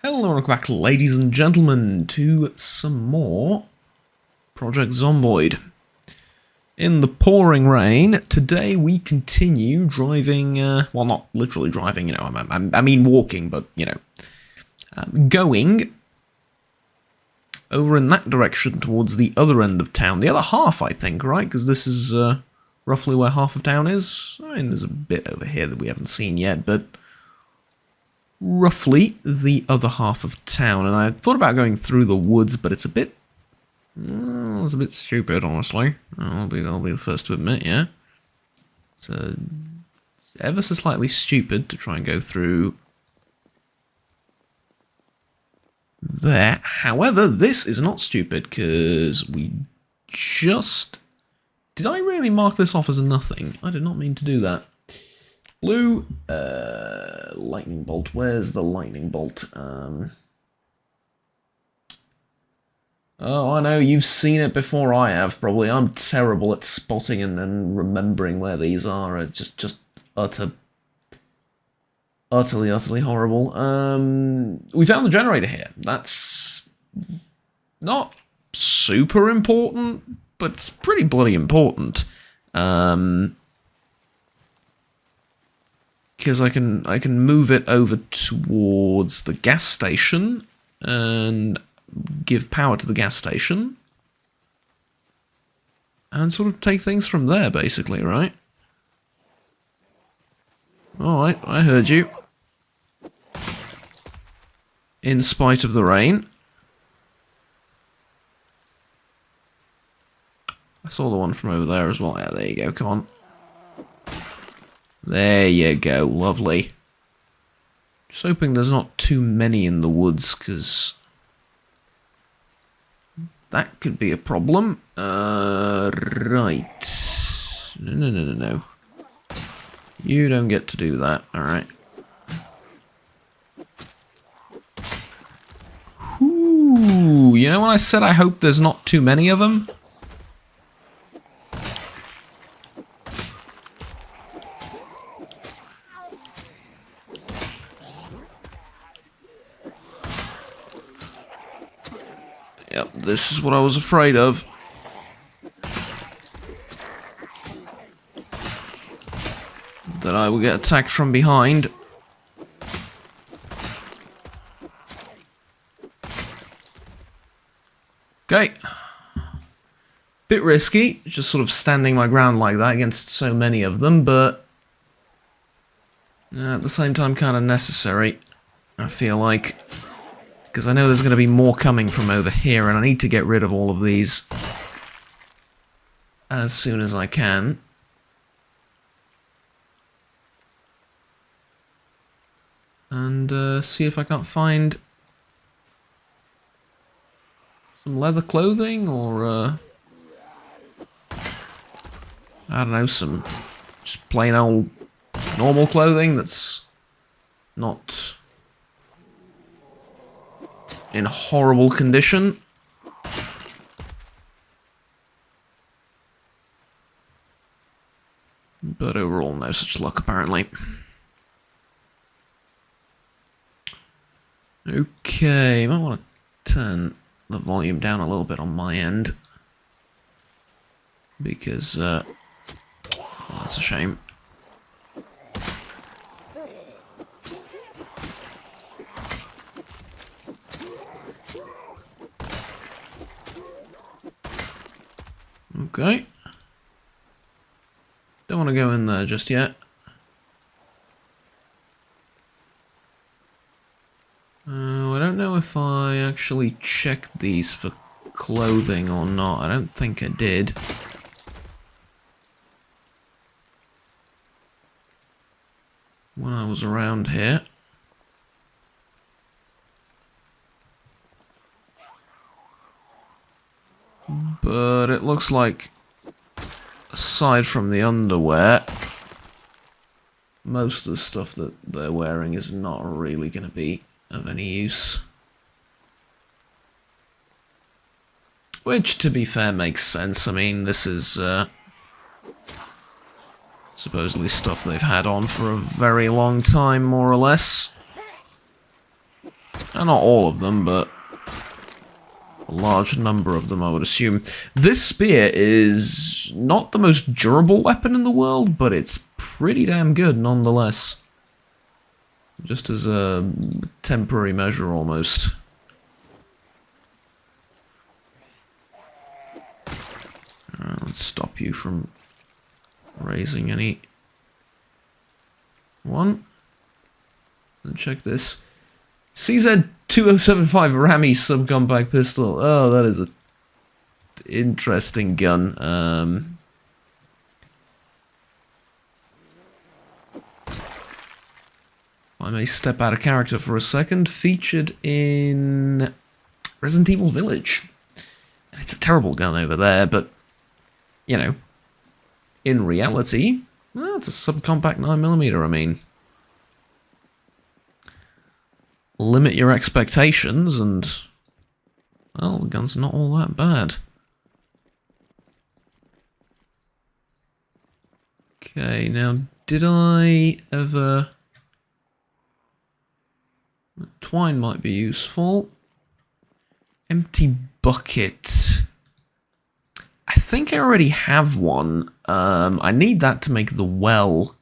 Hello and welcome back, ladies and gentlemen, to some more Project Zomboid. In the pouring rain, today we continue driving, well, not literally driving, you know, I mean walking, but, you know, going over in that direction towards the other end of town. The other half, I think, right? Because this is roughly where half of town is. I mean, there's a bit over here that we haven't seen yet, but roughly the other half of town. And I thought about going through the woods, but it's a bit stupid, honestly. I'll be the first to admit, yeah. It's ever so slightly stupid to try and go through there. However, this is not stupid, because we just... Did I really mark this off as a nothing? I did not mean to do that. Blue, lightning bolt. Where's the lightning bolt? Oh, I know, you've seen it before I have, probably. I'm terrible at spotting and remembering where these are. It's just utterly horrible. We found the generator here. That's not super important, but it's pretty bloody important. Because I can move it over towards the gas station and give power to the gas station and sort of take things from there, basically, right? Alright, I heard you. In spite of the rain. I saw the one from over there as well. Yeah, there you go, come on. There you go, lovely. Just hoping there's not too many in the woods, because that could be a problem. Right. No. You don't get to do that, alright. Ooh, you know when I said I hope there's not too many of them? Yep, this is what I was afraid of. That I will get attacked from behind. Okay. Bit risky, just sort of standing my ground like that against so many of them, but at the same time kind of necessary, I feel like. Because I know there's going to be more coming from over here, and I need to get rid of all of these as soon as I can. And see if I can't find some leather clothing, or I don't know, some just plain old normal clothing that's not in horrible condition. But overall, no such luck, apparently. Okay, might want to turn the volume down a little bit on my end. Because, well, that's a shame. Okay. Don't want to go in there just yet. I don't know if I actually checked these for clothing or not. I don't think I did. When I was around here. But it looks like, aside from the underwear, most of the stuff that they're wearing is not really going to be of any use. Which, to be fair, makes sense. I mean, this is supposedly stuff they've had on for a very long time, more or less. Not all of them, but a large number of them, I would assume. This spear is not the most durable weapon in the world, but it's pretty damn good nonetheless. Just as a temporary measure, almost. Let's stop you from raising any... One. And check this. CZ-2075 Rami subcompact pistol. Oh, that is a interesting gun. I may step out of character for a second. Featured in Resident Evil Village. It's a terrible gun over there, but, you know, in reality, well, it's a subcompact 9mm, I mean. Limit your expectations and, well, the gun's not all that bad. Okay, now, did I ever... Twine might be useful. Empty bucket. I think I already have one. I need that to make the well.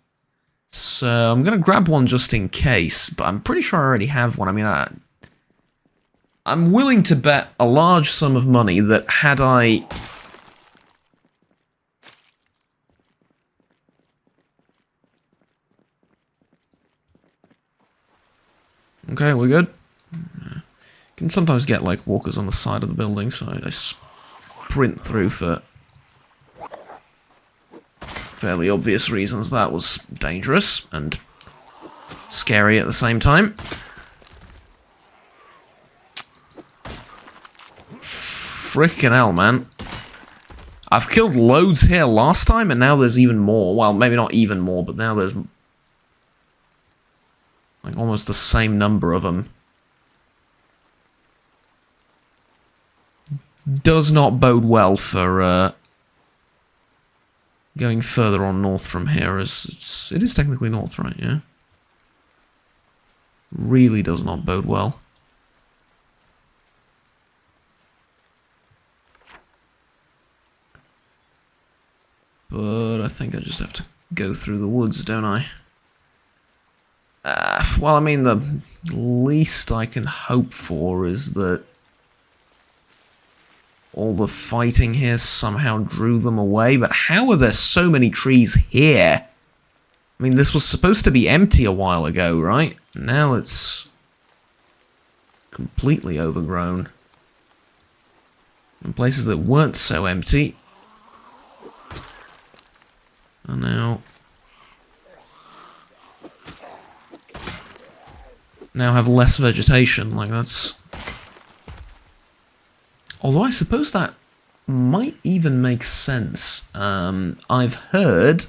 So I'm going to grab one just in case, but I'm pretty sure I already have one. I mean, I'm willing to bet a large sum of money that had I... Okay, we're good. You can sometimes get, like, walkers on the side of the building, so I sprint through for fairly obvious reasons. That was dangerous and scary at the same time. Frickin' hell, man. I've killed loads here last time, and now there's even more. Well, maybe not even more, but now there's... like almost the same number of them. Does not bode well for going further on north from here, as it is technically north, right? Yeah. Really does not bode well. But I think I just have to go through the woods, don't I? Well, I mean, the least I can hope for is that all the fighting here somehow drew them away. But how are there so many trees here? I mean, this was supposed to be empty a while ago, right? Now it's completely overgrown. And places that weren't so empty are now have less vegetation. Like, that's... Although I suppose that might even make sense. I've heard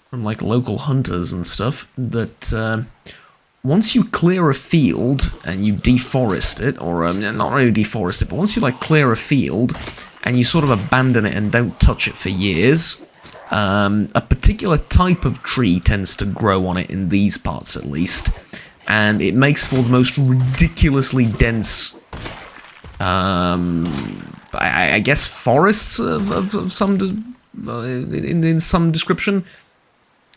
from, like, local hunters and stuff that once you clear a field and you deforest it, or not really deforest it, but once you, like, clear a field and you sort of abandon it and don't touch it for years, a particular type of tree tends to grow on it, in these parts at least, and it makes for the most ridiculously dense, I guess, forests of some, in some description.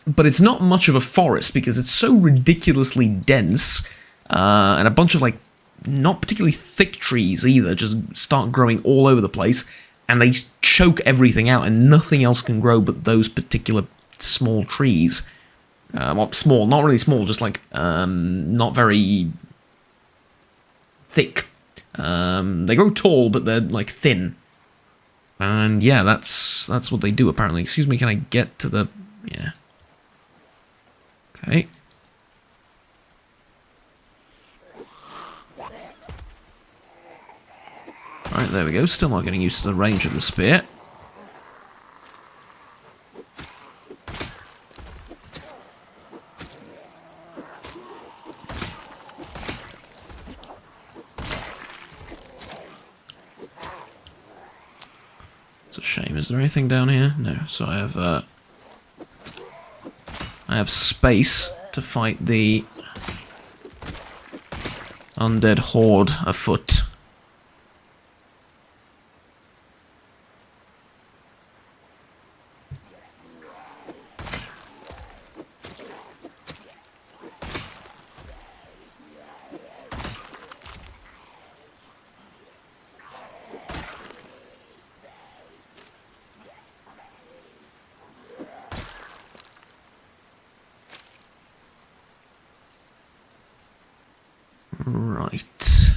But it's not much of a forest because it's so ridiculously dense, and a bunch of, like, not particularly thick trees either just start growing all over the place, and they choke everything out, and nothing else can grow but those particular small trees. Well, small, not really small, just, like, not very thick. They grow tall, but they're, like, thin. And yeah, that's what they do, apparently. Excuse me, can I get to the... yeah. Okay. Alright, there we go. Still not getting used to the range of the spear. It's a shame. Is there anything down here? No. So I have space to fight the Undead horde afoot. Right.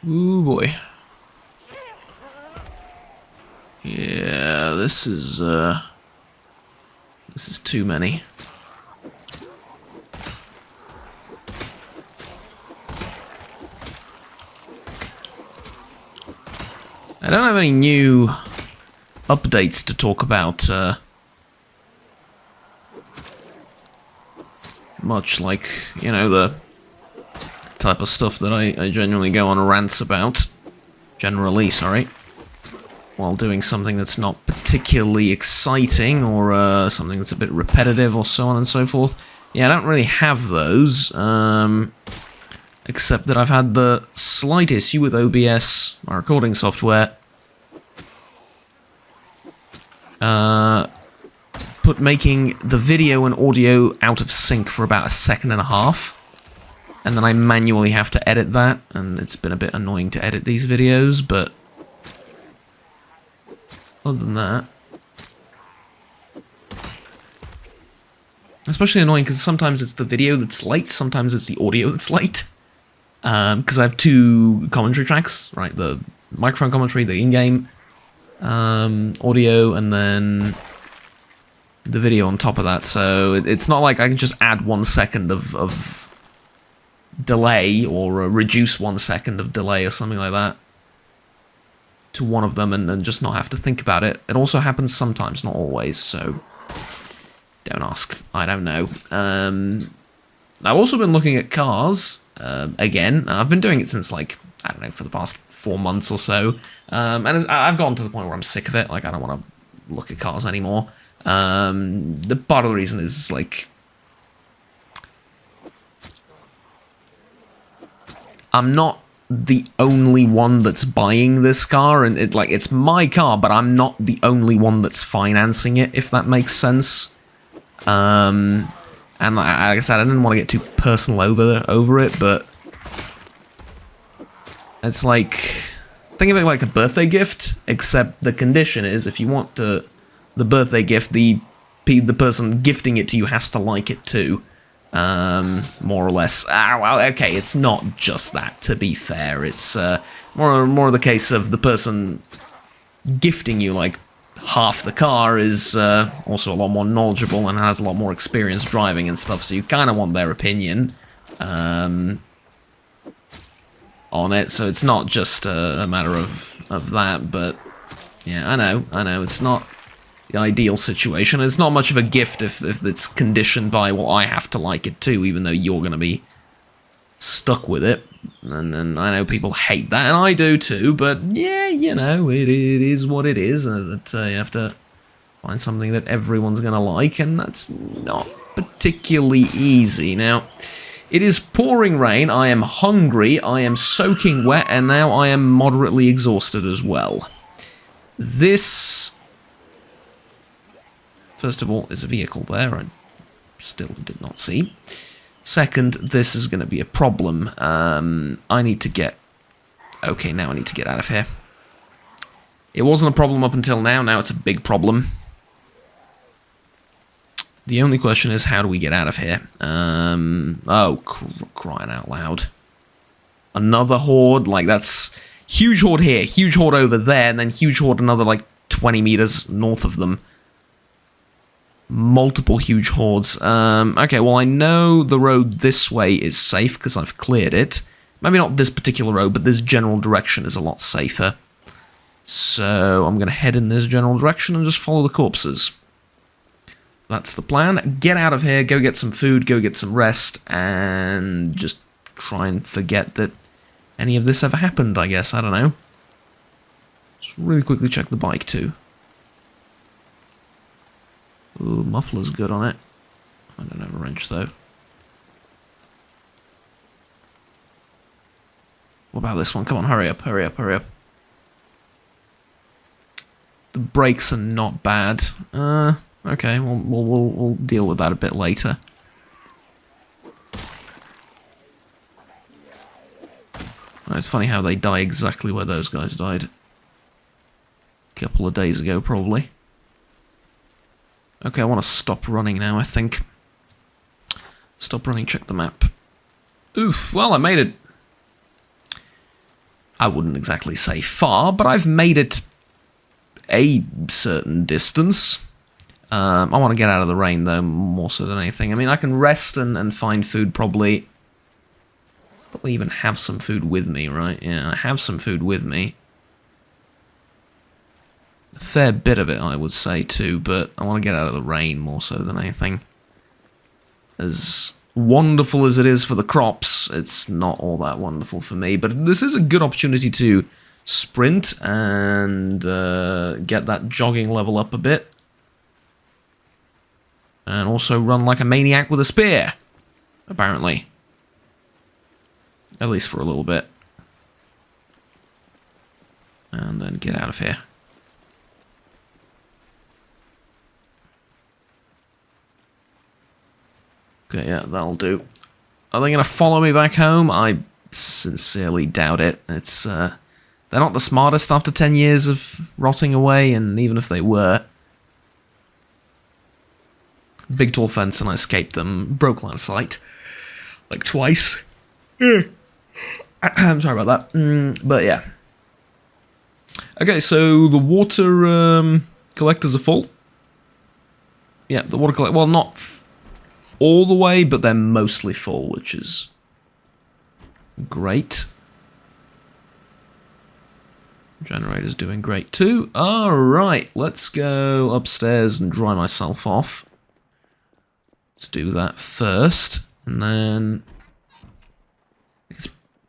Ooh boy. Yeah, this is too many. I don't have any new updates to talk about, much like, you know, the type of stuff that I genuinely go on rants about, generally, sorry, while doing something that's not particularly exciting, or something that's a bit repetitive, or so on and so forth. Yeah, I don't really have those, except that I've had the slight issue with OBS, my recording software, making the video and audio out of sync for about 1.5 seconds, and then I manually have to edit that, and it's been a bit annoying to edit these videos, but other than that, especially annoying because sometimes it's the video that's late, sometimes it's the audio that's late, because I have 2 commentary tracks, right, the microphone commentary, the in-game audio, and then the video on top of that, so it's not like I can just add 1 second of delay, or reduce 1 second of delay or something like that to one of them and just not have to think about it. It also happens sometimes, not always, so don't ask. I don't know. I've also been looking at cars, again. I've been doing it since, like, I don't know, for the past 4 months or so, and I've gotten to the point where I'm sick of it. Like, I don't want to look at cars anymore. The part of the reason is, like, I'm not the only one that's buying this car, and it's my car, but I'm not the only one that's financing it, if that makes sense. And like I said, I didn't want to get too personal over it, but it's like, think of it like a birthday gift, except the condition is if you want the birthday gift, the person gifting it to you has to like it too. More or less. Well, okay, it's not just that, to be fair. It's more the case of the person gifting you, like, half the car is also a lot more knowledgeable and has a lot more experience driving and stuff, so you kind of want their opinion on it, so it's not just a matter of that, but yeah, I know, it's not the ideal situation. It's not much of a gift if it's conditioned by, well, I have to like it too, even though you're going to be stuck with it. And I know people hate that, and I do too, but yeah, you know, it is what it is, that you have to find something that everyone's going to like, and that's not particularly easy. Now, it is pouring rain, I am hungry, I am soaking wet, and now I am moderately exhausted as well. This, first of all, is a vehicle there I still did not see. Second, this is going to be a problem. I need to get... Okay, now I need to get out of here. It wasn't a problem up until now it's a big problem. The only question is, how do we get out of here? Oh, crying out loud. Another horde? Like, that's... Huge horde here, huge horde over there, and then huge horde another, like, 20 meters north of them. Multiple huge hordes. Okay, well, I know the road this way is safe because I've cleared it. Maybe not this particular road, but this general direction is a lot safer. So I'm going to head in this general direction and just follow the corpses. That's the plan. Get out of here, go get some food, go get some rest, and just try and forget that any of this ever happened, I guess. I don't know. Just really quickly check the bike, too. Ooh, muffler's good on it. I don't have a wrench, though. What about this one? Come on, hurry up, hurry up, hurry up. The brakes are not bad. Okay, we'll deal with that a bit later. Oh, it's funny how they die exactly where those guys died. A couple of days ago, probably. Okay, I want to stop running now, I think. Stop running, check the map. Oof, well, I made it. I wouldn't exactly say far, but I've made it a certain distance. I want to get out of the rain, though, more so than anything. I mean, I can rest and find food, probably even have some food with me, right? Yeah, I have some food with me. A fair bit of it, I would say, too, but I want to get out of the rain more so than anything. As wonderful as it is for the crops, it's not all that wonderful for me, but this is a good opportunity to sprint and get that jogging level up a bit. And also run like a maniac with a spear, apparently. At least for a little bit. And then get out of here. Okay, yeah, that'll do. Are they going to follow me back home? I sincerely doubt it. It's, they're not the smartest after 10 years of rotting away, and even if they were... Big tall fence and I escaped them. Broke line of sight. Like twice. I'm sorry about that. But yeah. Okay, so the water collectors are full. Yeah, the water collector... Well, not all the way, but they're mostly full, which is great. Generator's doing great too. Alright, let's go upstairs and dry myself off. Let's do that first, and then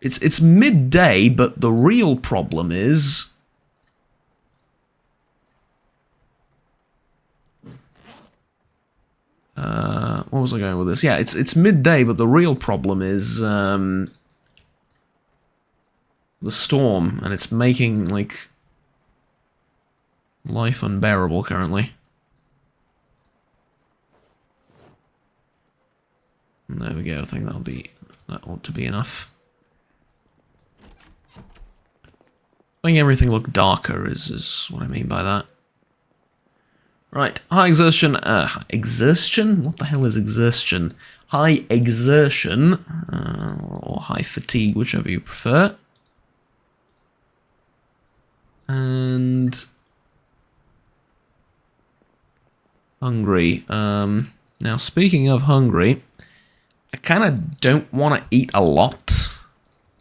it's midday, but the real problem is what was I going with this? Yeah, it's midday, but the real problem is the storm, and it's making like life unbearable currently. And there we go. I think that ought to be enough. Making everything look darker is what I mean by that. Right, high exertion. Exertion? What the hell is exertion? High exertion or high fatigue, whichever you prefer. And hungry. Now, speaking of hungry. I kind of don't want to eat a lot.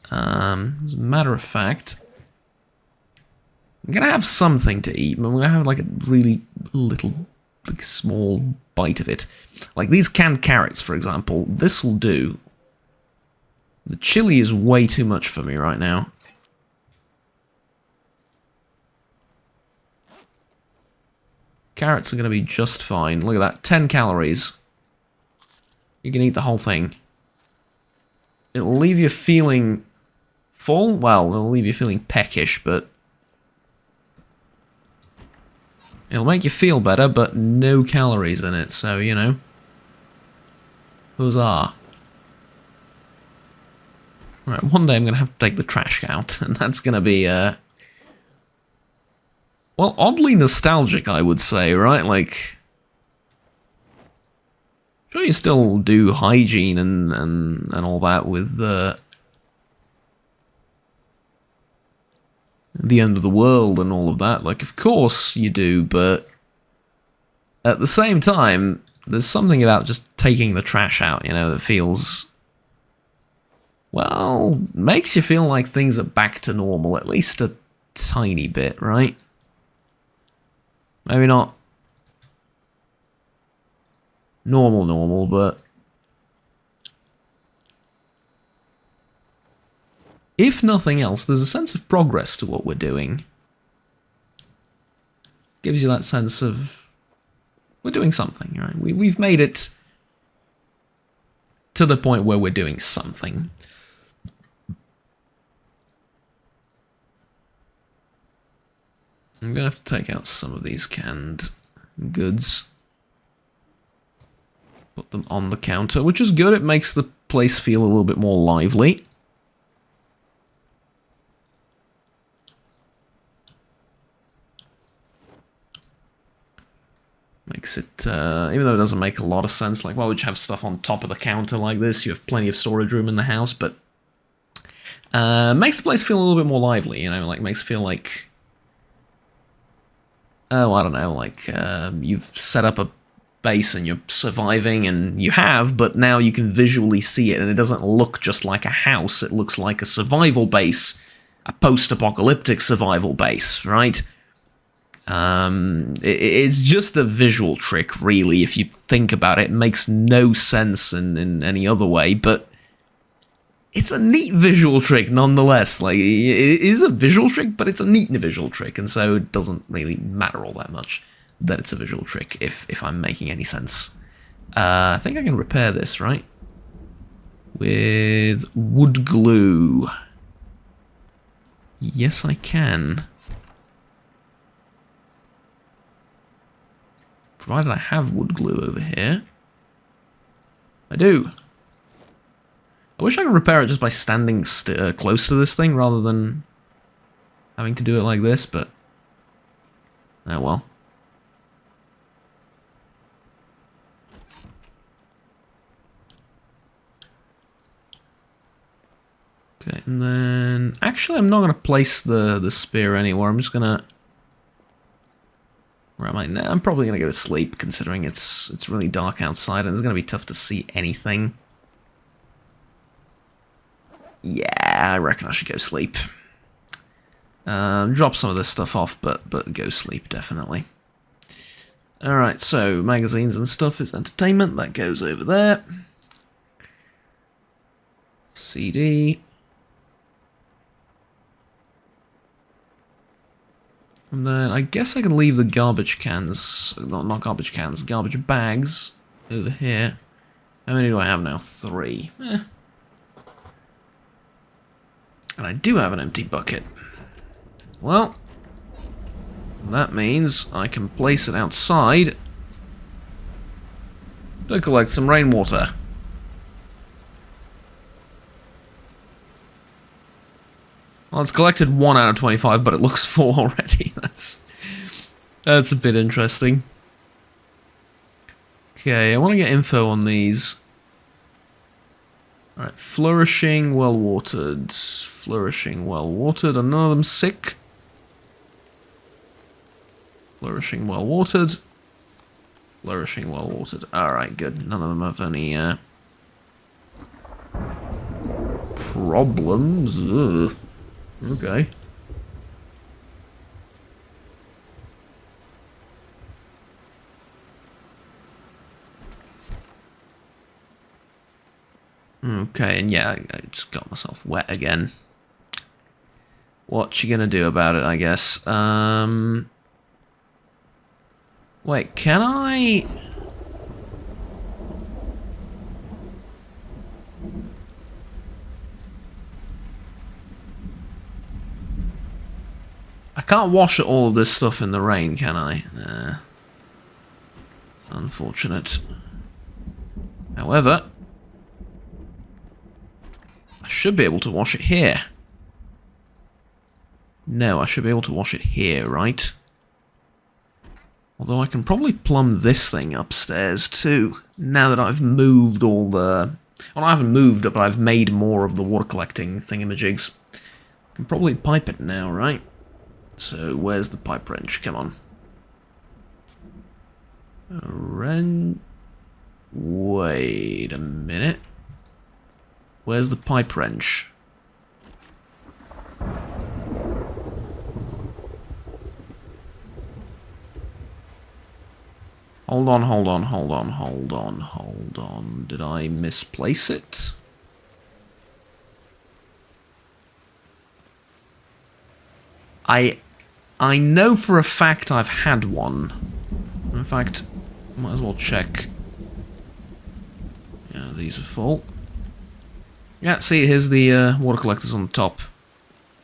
As a matter of fact, I'm going to have something to eat, but I'm going to have like a really little, like, small bite of it. Like these canned carrots, for example. This will do. The chili is way too much for me right now. Carrots are going to be just fine. Look at that, 10 calories. You can eat the whole thing. It'll leave you feeling full. Well, it'll leave you feeling peckish, but it'll make you feel better, but no calories in it, so, you know. Huzzah. Right, one day I'm going to have to take the trash out, and that's going to be, well, oddly nostalgic, I would say, right? Like... Sure, you still do hygiene and all that with the end of the world and all of that. Like, of course you do, but at the same time, there's something about just taking the trash out, you know, that feels, well, makes you feel like things are back to normal, at least a tiny bit, right? Maybe not normal, but if nothing else, there's a sense of progress to what we're doing. Gives you that sense of we're doing something, right? We've made it to the point where we're doing something. I'm gonna have to take out some of these canned goods. Put them on the counter, which is good. It makes the place feel a little bit more lively. Makes it, even though it doesn't make a lot of sense, like, why would you have stuff on top of the counter like this? You have plenty of storage room in the house, but makes the place feel a little bit more lively, you know, like, makes it feel like, oh, I don't know, like, you've set up a base and you're surviving, and you have, but now you can visually see it, and it doesn't look just like a house, it looks like a survival base, a post-apocalyptic survival base, right? It's just a visual trick, really, if you think about it. It makes no sense in any other way, but it's a neat visual trick nonetheless. Like, it is a visual trick, but it's a neat visual trick, and so it doesn't really matter all that much that it's a visual trick, if I'm making any sense. I think I can repair this, right? With wood glue. Yes, I can. Provided I have wood glue over here. I do. I wish I could repair it just by standing close to this thing rather than having to do it like this, but oh well. Okay, and then actually I'm not going to place the spear anywhere. I'm just going to... Where am I now? I'm probably going to go to sleep, considering it's really dark outside and it's going to be tough to see anything. Yeah, I reckon I should go sleep. Drop some of this stuff off, but go sleep, definitely. Alright, so magazines and stuff is entertainment. That goes over there. CD. And then I guess I can leave the garbage cans, not garbage cans, garbage bags over here. How many do I have now? 3. And I do have an empty bucket. Well, that means I can place it outside to collect some rainwater. Well, it's collected 1 out of 25, but it looks 4 already. That's a bit interesting. Okay, I want to get info on these. Alright, flourishing, well-watered. Flourishing, well-watered. Are none of them sick? Flourishing, well-watered. Flourishing, well-watered. Alright, good. None of them have any problems. Ugh. Okay. Okay, and yeah, I just got myself wet again. What you gonna do about it, I guess? Wait, can I... I can't wash all of this stuff in the rain, can I? Unfortunate. However, I should be able to wash it here. No, I should be able to wash it here, right? Although I can probably plumb this thing upstairs too, now that I've moved all the... Well, I haven't moved it, but I've made more of the water collecting thingamajigs. I can probably pipe it now, right? So, where's the pipe wrench? Come on. Wait a minute. Where's the pipe wrench? Hold on, hold on, hold on, hold on, hold on. Did I misplace it? I know for a fact I've had one. In fact, might as well check. Yeah, these are full. Yeah, see, here's the water collectors on the top.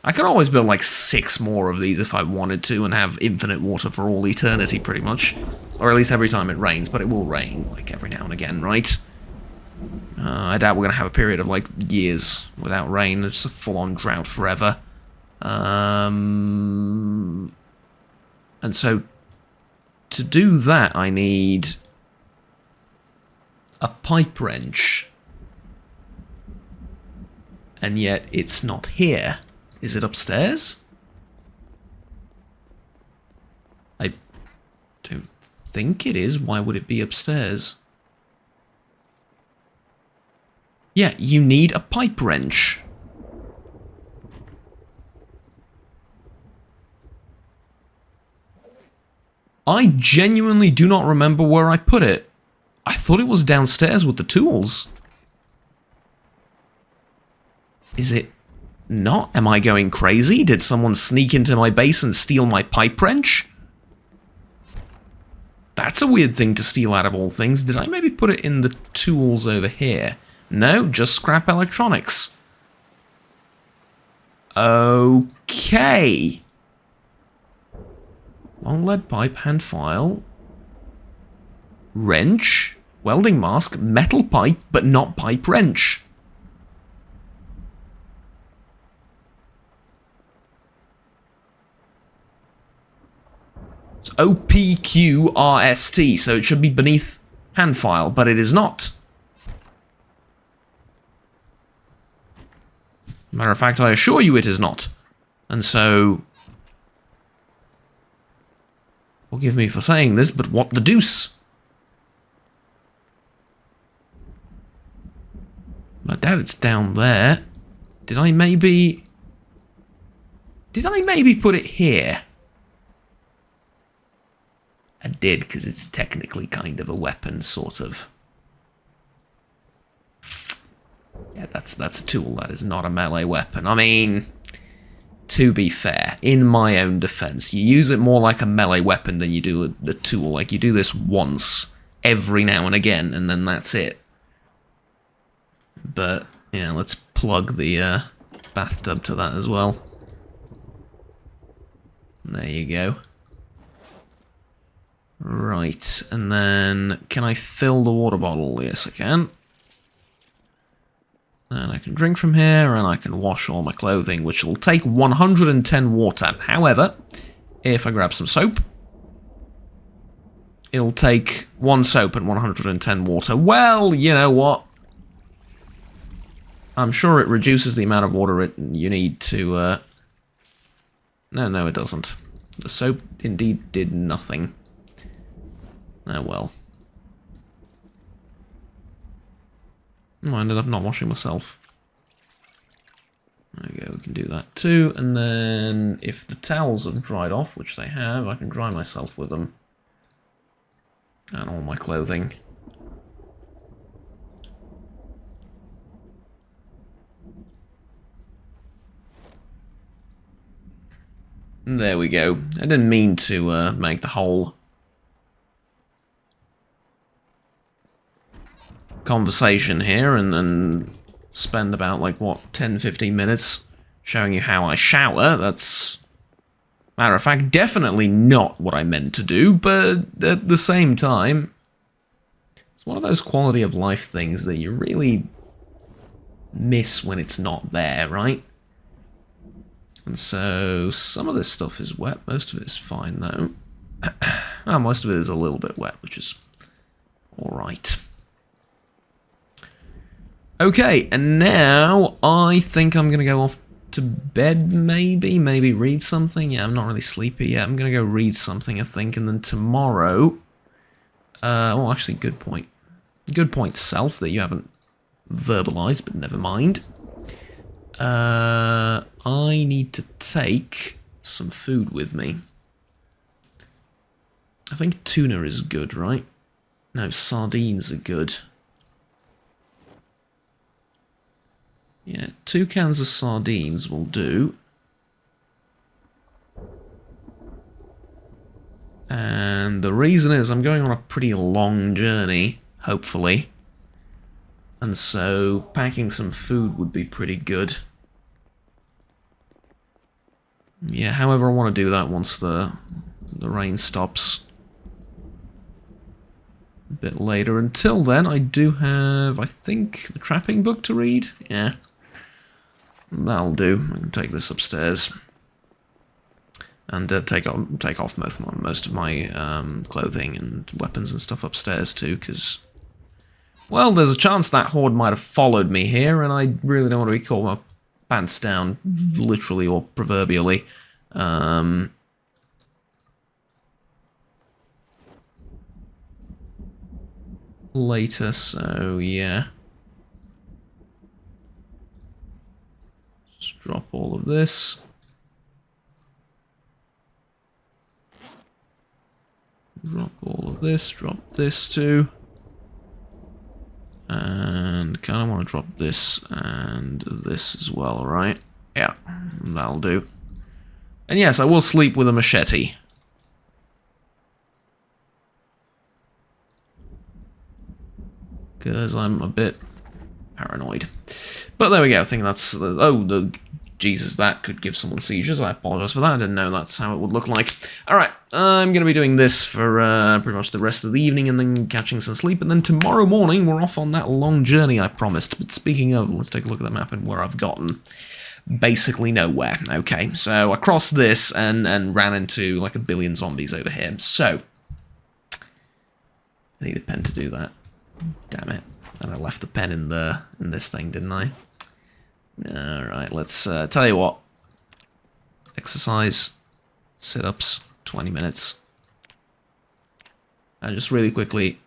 I could always build like 6 more of these if I wanted to and have infinite water for all eternity, pretty much. Or at least every time it rains, but it will rain, like, every now and again, right? I doubt we're going to have a period of, like, years without rain. It's a full-on drought forever. And so, to do that, I need a pipe wrench. And yet, it's not here. Is it upstairs? I don't think it is. Why would it be upstairs? Yeah, you need a pipe wrench. I genuinely do not remember where I put it. I thought it was downstairs with the tools. Is it not? Am I going crazy? Did someone sneak into my base and steal my pipe wrench? That's a weird thing to steal out of all things. Did I maybe put it in the tools over here? No, just scrap electronics. Okay. Long lead pipe, hand file. Wrench. Welding mask. Metal pipe, but not pipe wrench. It's OPQRST, so it should be beneath hand file, but it is not. Matter of fact, I assure you it is not. And so, forgive me for saying this, but what the deuce? I doubt it's down there. Did I maybe put it here? I did, because it's technically kind of a weapon, sort of. Yeah, that's a tool. That is not a melee weapon. I mean, to be fair, in my own defense, you use it more like a melee weapon than you do a tool. Like, you do this once, every now and again, and then that's it. But, yeah, let's plug the bathtub to that as well. There you go. Right, and then, can I fill the water bottle? Yes, I can. And I can drink from here, and I can wash all my clothing, which will take 110 water. However, if I grab some soap, it'll take 1 soap and 110 water. Well, you know what? I'm sure it reduces the amount of water you need to... No, it doesn't. The soap indeed did nothing. Oh well. Oh, I ended up not washing myself. There we go, we can do that too. And then, if the towels have dried off, which they have, I can dry myself with them. And all my clothing. And there we go. I didn't mean to make the whole conversation here and spend about, like, what, 10-15 minutes showing you how I shower. That's, matter of fact, definitely not what I meant to do, but at the same time, it's one of those quality of life things that you really miss when it's not there, right? And so, some of this stuff is wet, most of it is fine, though. Oh, most of it is a little bit wet, which is alright. Okay, and now I think I'm going to go off to bed, maybe read something. Yeah, I'm not really sleepy yet. I'm going to go read something, I think, and then tomorrow... well, actually, good point. Good point, Self, that you haven't verbalized, but never mind. I need to take some food with me. I think tuna is good, right? No, sardines are good. Yeah, 2 cans of sardines will do. And the reason is I'm going on a pretty long journey, hopefully. And so packing some food would be pretty good. Yeah, however, I want to do that once the rain stops. A bit later. Until then, I do have, I think, the trapping book to read. Yeah. That'll do. I can take this upstairs. And take off most of my clothing and weapons and stuff upstairs too, because, well, there's a chance that horde might have followed me here, and I really don't want to be caught my pants down, literally or proverbially. Later, so yeah. Just drop all of this. Drop all of this, drop this too. And kind of want to drop this and this as well, right? Yeah, that'll do. And yes, I will sleep with a machete. Because I'm a bit paranoid. But there we go, I think that's... oh, Jesus, that could give someone seizures. I apologize for that. I didn't know that's how it would look like. Alright, I'm going to be doing this for pretty much the rest of the evening and then catching some sleep. And then tomorrow morning, we're off on that long journey I promised. But speaking of, let's take a look at the map and where I've gotten. Basically nowhere. Okay, so I crossed this and ran into like a billion zombies over here. So, I need a pen to do that. Damn it. And I left the pen in this thing, didn't I? Alright, let's tell you what. Exercise, sit-ups, 20 minutes. And just really quickly.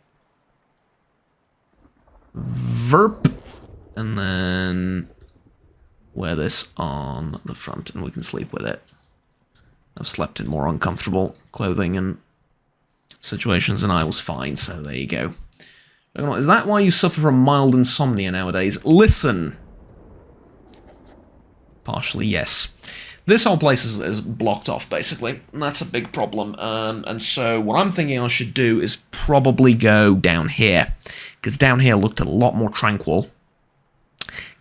Verp. And then wear this on the front and we can sleep with it. I've slept in more uncomfortable clothing and situations and I was fine, so there you go. Is that why you suffer from mild insomnia nowadays? Listen. Partially, yes. This whole place is blocked off, basically, and that's a big problem. And so what I'm thinking I should do is probably go down here, because down here looked a lot more tranquil.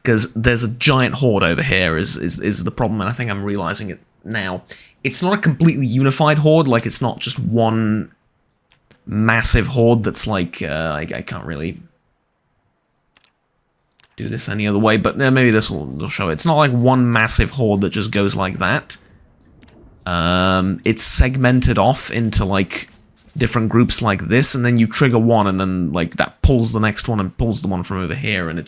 Because there's a giant horde over here is the problem, and I think I'm realizing it now. It's not a completely unified horde, like it's not just one massive horde that's like, I can't really do this any other way, but maybe this will show it. It's not like one massive horde that just goes like that. It's segmented off into like different groups like this, and then you trigger one, and then like that pulls the next one and pulls the one from over here, and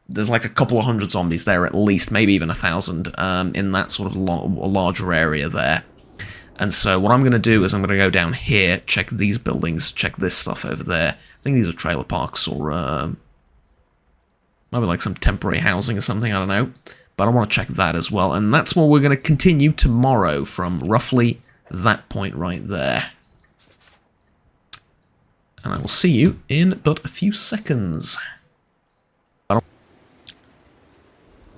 there's like a couple of hundred zombies there at least, maybe even 1,000 in that sort of larger area there. And so what I'm going to do is I'm going to go down here, check these buildings, check this stuff over there. I think these are trailer parks or maybe like some temporary housing or something, I don't know. But I want to check that as well. And that's what we're going to continue tomorrow from roughly that point right there. And I will see you in but a few seconds.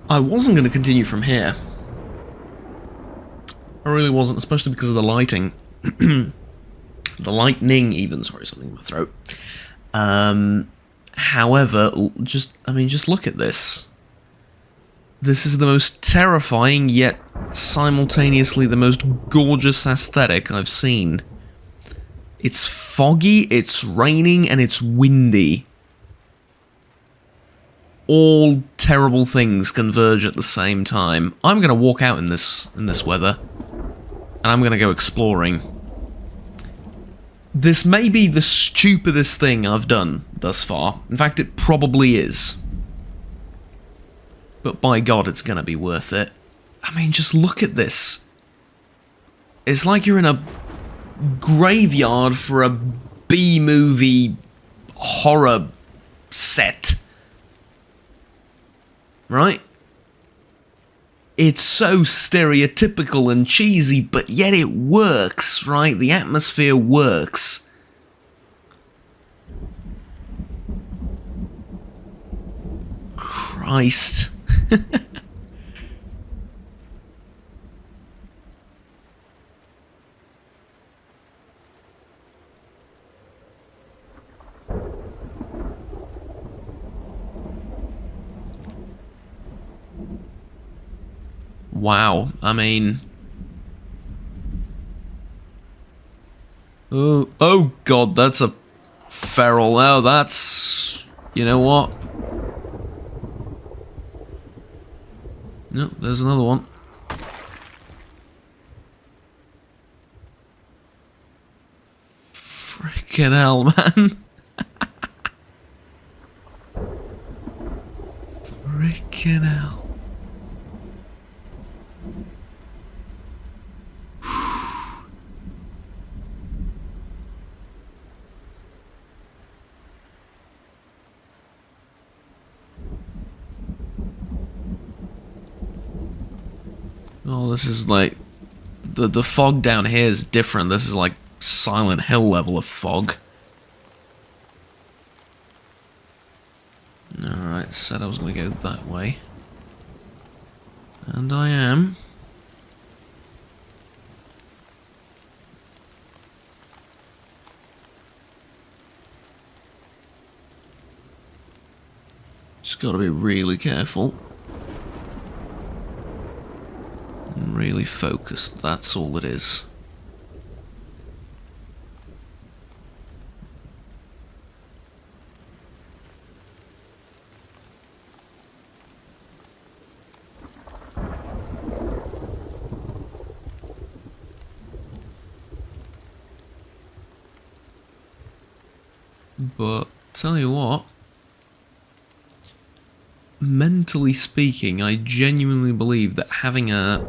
I wasn't going to continue from here. I really wasn't, especially because of the lighting. The lightning, even. Sorry, something in my throat. However, just look at this. This is the most terrifying, yet simultaneously the most gorgeous aesthetic I've seen. It's foggy, it's raining, and it's windy. All terrible things converge at the same time. I'm going to walk out in this weather. And I'm going to go exploring. This may be the stupidest thing I've done thus far. In fact, it probably is. But by God, it's going to be worth it. I mean, just look at this. It's like you're in a graveyard for a B-movie horror set. Right? It's so stereotypical and cheesy, but yet it works, right? The atmosphere works. Christ. Wow, I mean... Oh god, that's a feral. Oh, that's... You know what? No, there's another one. Frickin' hell, man. Frickin' hell. Oh, this is like... The fog down here is different. This is like Silent Hill level of fog. Alright, said I was going to go that way. And I am. Just got to be really careful. And really focused, that's all it is. But, tell you what, mentally speaking, I genuinely believe that having a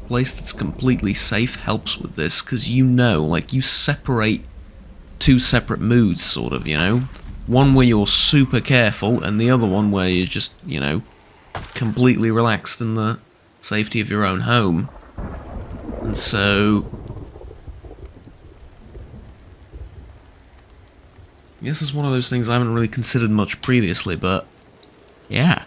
place that's completely safe helps with this, because you know, like, you separate two separate moods, sort of, you know? One where you're super careful, and the other one where you're just, you know, completely relaxed in the safety of your own home. And so... I guess it's one of those things I haven't really considered much previously, but... yeah.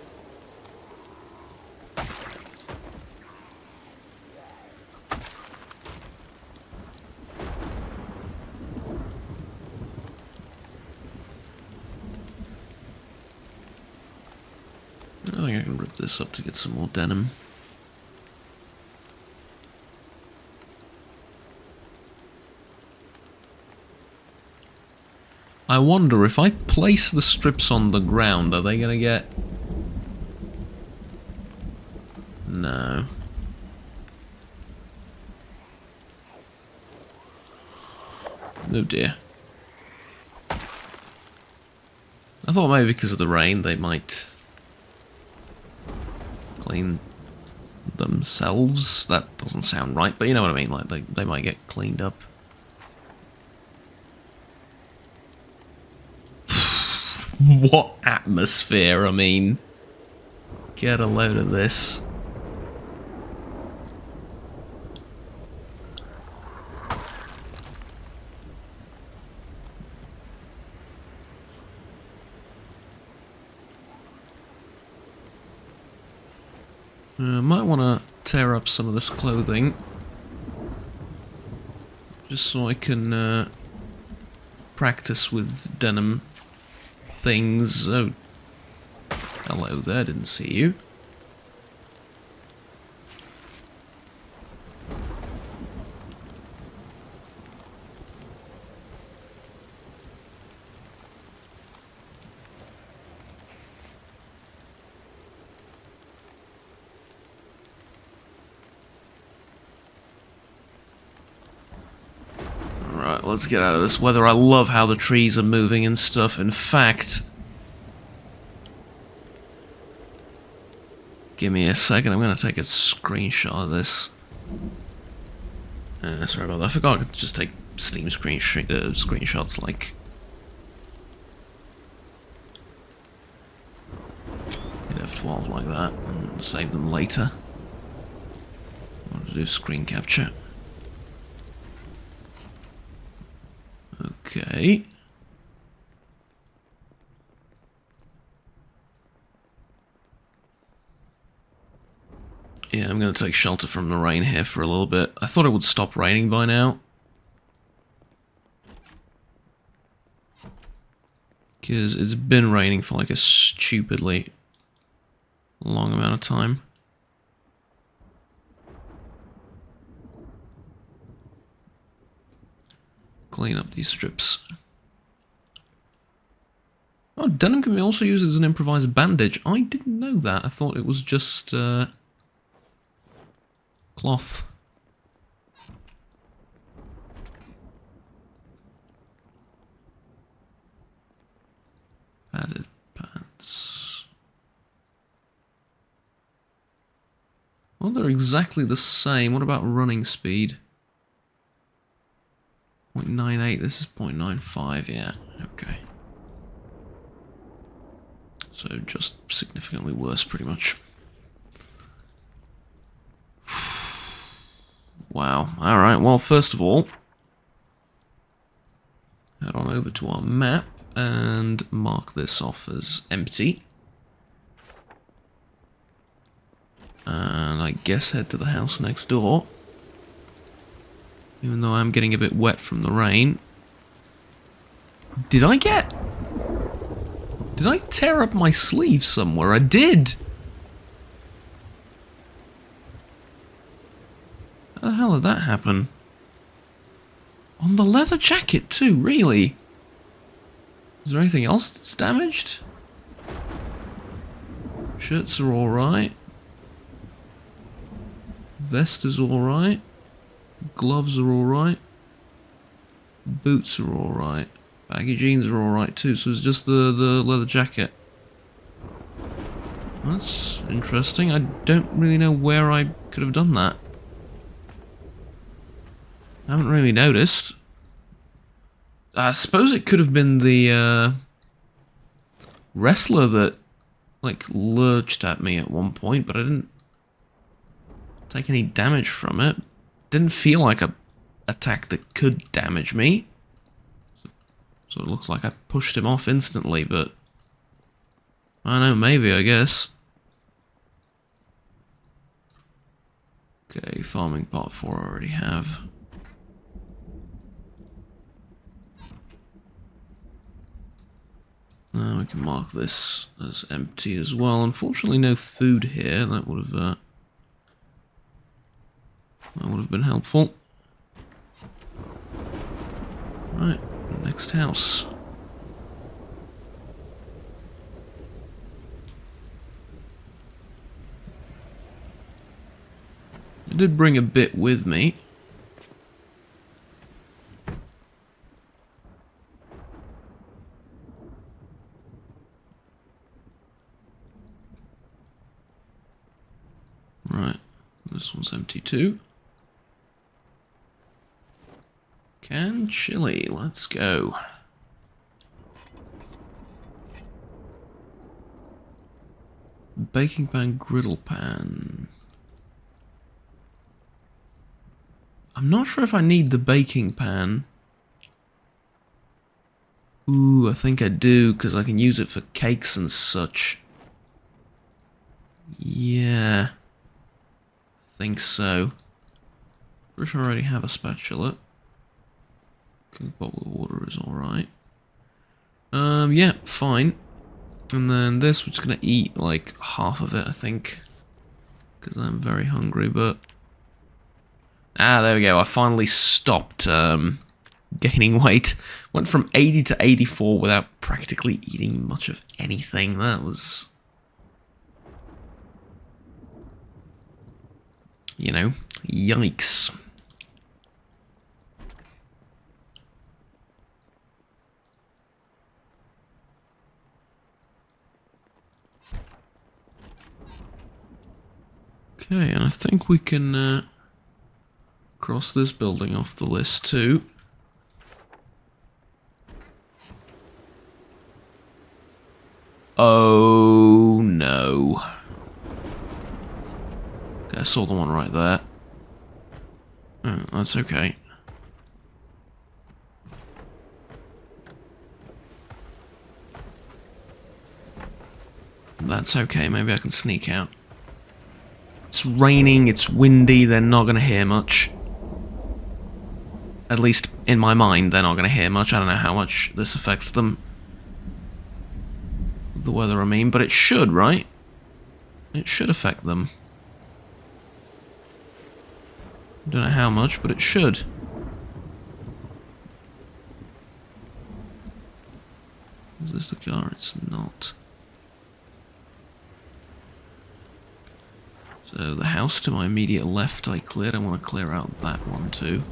I think I can rip this up to get some more denim. I wonder if I place the strips on the ground, are they gonna get... No. Oh dear. I thought maybe because of the rain they might clean themselves. That doesn't sound right, but you know what I mean, like they might get cleaned up. What atmosphere, I mean. Get a load of this. I might want to tear up some of this clothing. Just so I can practice with denim things. Oh, hello there, didn't see you. Alright, let's get out of this weather. I love how the trees are moving and stuff. In fact, give me a second, I'm going to take a screenshot of this. Sorry about that, I forgot I could just take Steam screenshots, like... hit F12 like that, and save them later. I want to do screen capture. Okay. Yeah, I'm going to take shelter from the rain here for a little bit. I thought it would stop raining by now. Because it's been raining for like a stupidly long amount of time. Clean up these strips. Oh, denim can be also used as an improvised bandage. I didn't know that. I thought it was just cloth. Padded pants. Well, they're exactly the same. What about running speed? 0.98, this is 0.95, yeah, okay. So just significantly worse, pretty much. Wow, alright, well, first of all, head on over to our map and mark this off as empty. And I guess head to the house next door. Even though I'm getting a bit wet from the rain. Did I tear up my sleeve somewhere? I did! How the hell did that happen? On the leather jacket too, really? Is there anything else that's damaged? Shirts are alright. Vest is alright. Gloves are alright. Boots are alright. Baggy jeans are alright too, so it's just the leather jacket. That's interesting. I don't really know where I could have done that. I haven't really noticed. I suppose it could have been the wrestler that like lurched at me at one point, but I didn't take any damage from it. Didn't feel like a attack that could damage me. So it looks like I pushed him off instantly, but I don't know, maybe, I guess. Okay, farming part 4 I already have. Now we can mark this as empty as well. Unfortunately, no food here. That would have been helpful. Right, next house. I did bring a bit with me. Right, this one's empty too. Canned chili, let's go. Baking pan, griddle pan. I'm not sure if I need the baking pan. Ooh, I think I do, because I can use it for cakes and such. Yeah. I think so. Pretty sure I already have a spatula. Cooking pot with water is alright. Yeah, fine. And then this, we're just gonna eat like half of it, I think. Because I'm very hungry, but... Ah, there we go. I finally stopped gaining weight. Went from 80 to 84 without practically eating much of anything. That was... You know, yikes. Okay, and I think we can cross this building off the list too. Oh no. Okay, I saw the one right there. Oh, that's okay. That's okay, maybe I can sneak out. It's it's raining, it's windy, they're not going to hear much. At least in my mind, they're not going to hear much. I don't know how much this affects them. The weather, I mean, but it should, right? It should affect them. I don't know how much, but it should. Is this the car? It's not. So the house to my immediate left I cleared. I want to clear out that one too.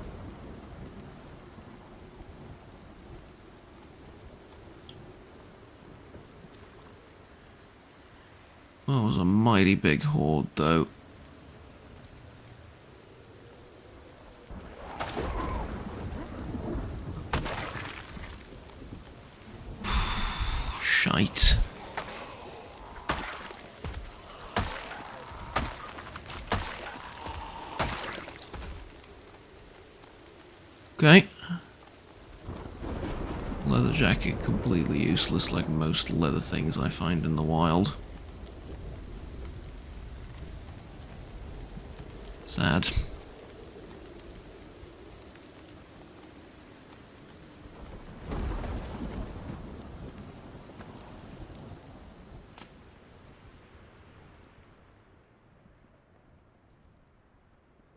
Well, it was a mighty big horde though. Shite. Okay. Leather jacket completely useless like most leather things I find in the wild. Sad.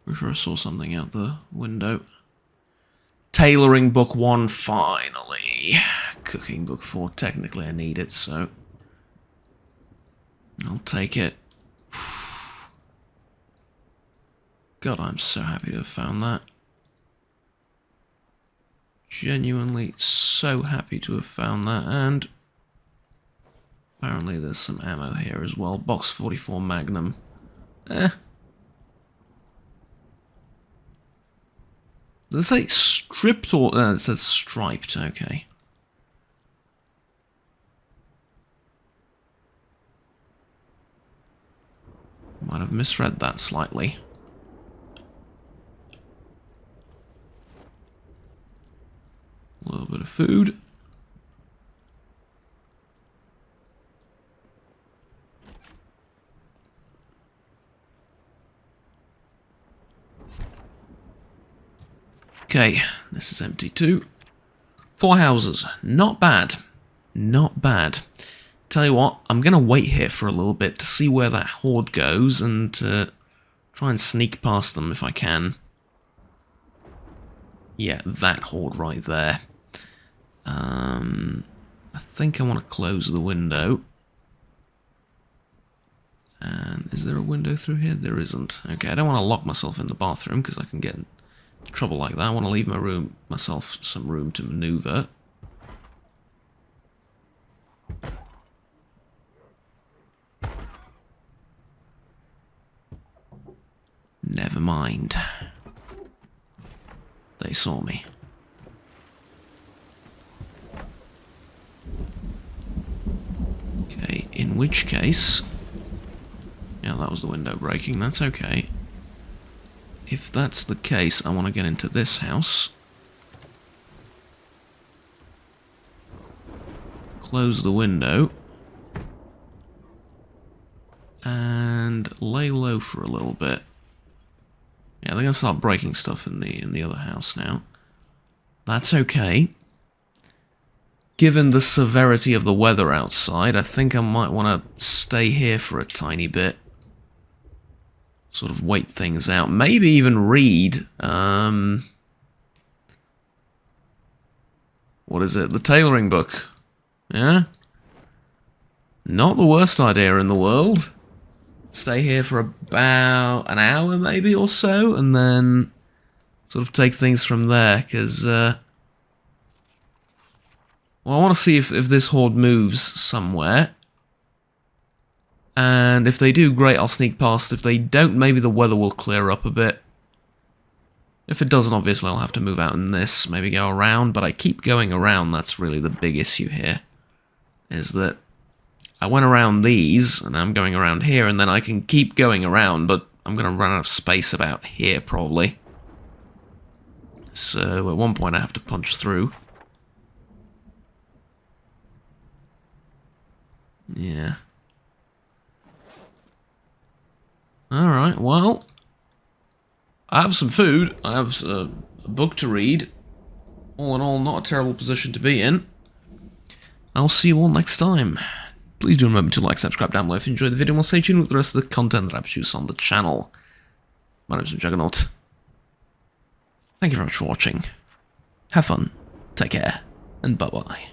Pretty sure I saw something out the window. Tailoring book 1, finally. Cooking book 4, technically I need it, so I'll take it. God, I'm so happy to have found that. Genuinely so happy to have found that, and apparently there's some ammo here as well. Box 44 Magnum. Does it say stripped or... it says striped, okay. Might have misread that slightly. A little bit of food. Okay, this is empty too. 4 houses. Not bad. Not bad. Tell you what, I'm going to wait here for a little bit to see where that horde goes and try and sneak past them if I can. Yeah, that horde right there. I think I want to close the window. And is there a window through here? There isn't. Okay, I don't want to lock myself in the bathroom because I can get in trouble like that. I want to leave myself some room to maneuver. Never mind. They saw me. Okay, in which case... yeah, that was the window breaking, that's okay. If that's the case, I want to get into this house. Close the window. And lay low for a little bit. Yeah, they're going to start breaking stuff in the other house now. That's okay. Given the severity of the weather outside, I think I might want to stay here for a tiny bit. Sort of wait things out. Maybe even read, what is it? The tailoring book. Yeah? Not the worst idea in the world. Stay here for about an hour maybe or so, and then sort of take things from there, because, well, I want to see if this horde moves somewhere. And if they do, great, I'll sneak past. If they don't, maybe the weather will clear up a bit. If it doesn't, obviously I'll have to move out in this, maybe go around, but I keep going around. That's really the big issue here, is that I went around these, and I'm going around here, and then I can keep going around, but I'm going to run out of space about here, probably. So at one point I have to punch through. Yeah. Alright, well, I have some food, I have a book to read. All in all, not a terrible position to be in. I'll see you all next time. Please do remember to like, subscribe down below if you enjoyed the video, and we'll stay tuned with the rest of the content that I produce on the channel. My name's Juggernaut. Thank you very much for watching. Have fun, take care, and bye-bye.